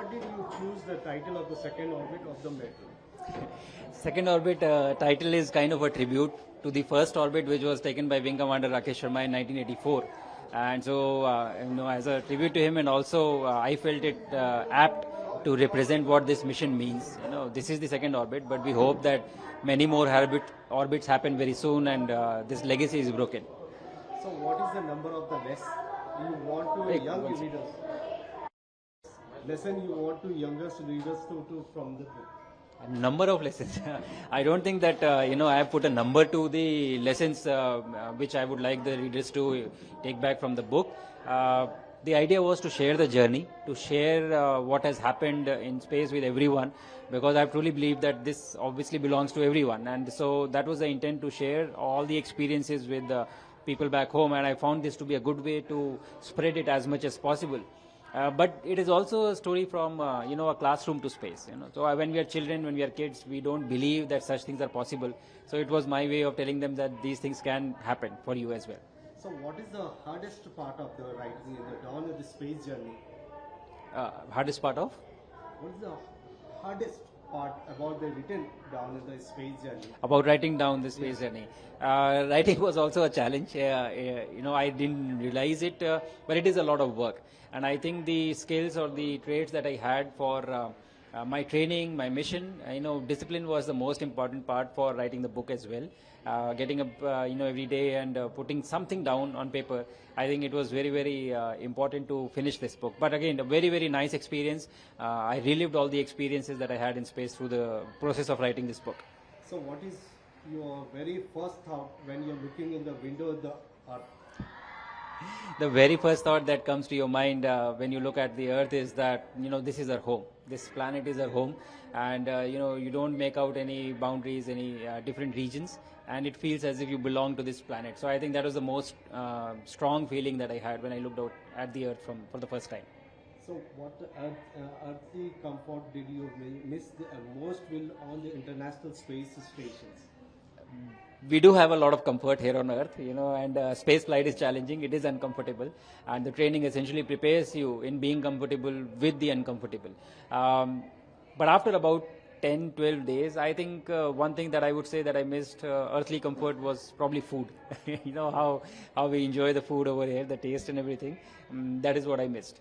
what did you choose the title of the second orbit of the metal? Second orbit title is kind of a tribute to the first orbit, which was taken by Wing Commander Rakesh Sharma in 1984. And so, as a tribute to him, and also I felt it apt to represent what this mission means. This is the second orbit, but we hope that many more orbits happen very soon, and this legacy is broken. So, what is the number of the lesson you want to young readers? Lesson you want to youngest readers to from the book? Number of lessons. I don't think that I have put a number to the lessons which I would like the readers to take back from the book. The idea was to share the journey, to share what has happened in space with everyone, because I truly believe that this obviously belongs to everyone, and so that was the intent, to share all the experiences with people back home, and I found this to be a good way to spread it as much as possible. But it is also a story from a classroom to space. So when we are children, when we are kids, we don't believe that such things are possible. So it was my way of telling them that these things can happen for you as well. So what is the hardest part of the writing in the Dawn of the Space Journey? Hardest part of? What is the hardest part about the written down in the space journey? About writing down the space journey. Writing was also a challenge. I didn't realize it, but it is a lot of work. And I think the skills or the traits that I had for my training, my mission, discipline was the most important part for writing the book as well. Getting up, every day and putting something down on paper. I think it was very, very important to finish this book. But again, a very, very nice experience. I relived all the experiences that I had in space through the process of writing this book. So what is your very first thought when you're looking in the window of the Earth? The very first thought that comes to your mind when you look at the Earth is that, this is our home. This planet is our home. And, you don't make out any boundaries, any different regions. And it feels as if you belong to this planet. So I think that was the most strong feeling that I had when I looked out at the Earth for the first time. So what earthly comfort did you miss the most on the International Space Stations? We do have a lot of comfort here on Earth, and space flight is challenging. It is uncomfortable, and the training essentially prepares you in being comfortable with the uncomfortable. But after about 10-12 days, I think one thing that I would say that I missed earthly comfort was probably food. How we enjoy the food over here, the taste and everything. That is what I missed.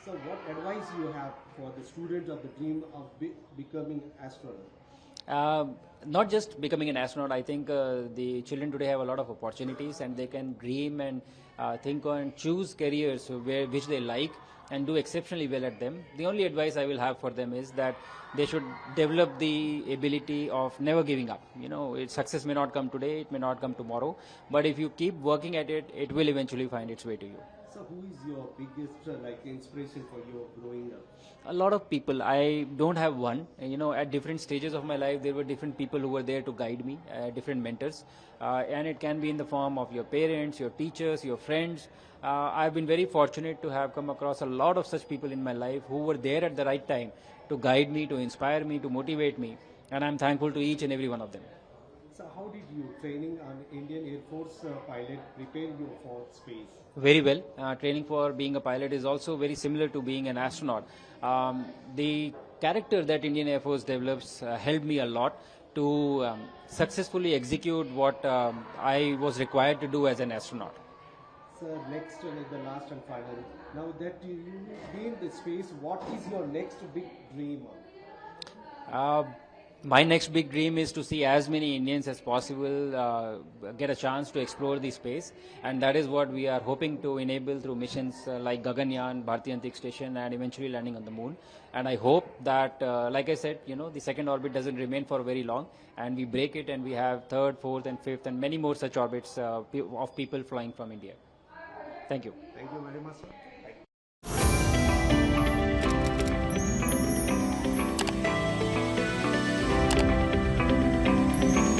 So what advice you have for the students of the dream of becoming astronaut? Not just becoming an astronaut. I think the children today have a lot of opportunities, and they can dream and think and choose careers which they like and do exceptionally well at them. The only advice I will have for them is that they should develop the ability of never giving up. Success may not come today, it may not come tomorrow, but if you keep working at it, it will eventually find its way to you. So who is your biggest inspiration for your growing up? A lot of people. I don't have one. At different stages of my life, there were different people who were there to guide me, different mentors. And it can be in the form of your parents, your teachers, your friends. I've been very fortunate to have come across a lot of such people in my life who were there at the right time to guide me, to inspire me, to motivate me. And I'm thankful to each and every one of them. So how did you training on Indian Air Force pilot prepare you for space? Very well. Training for being a pilot is also very similar to being an astronaut. The character that Indian Air Force develops helped me a lot to successfully execute what I was required to do as an astronaut. So next, the last and final. Now that you be in the space, what is your next big dream? My next big dream is to see as many Indians as possible get a chance to explore the space, and that is what we are hoping to enable through missions like Gaganyaan, Bharatiya Antariksh Station, and eventually landing on the moon. And I hope that, like I said, the second orbit doesn't remain for very long, and we break it, and we have third, fourth, and fifth, and many more such orbits of people flying from India. Thank you. Thank you very much, sir.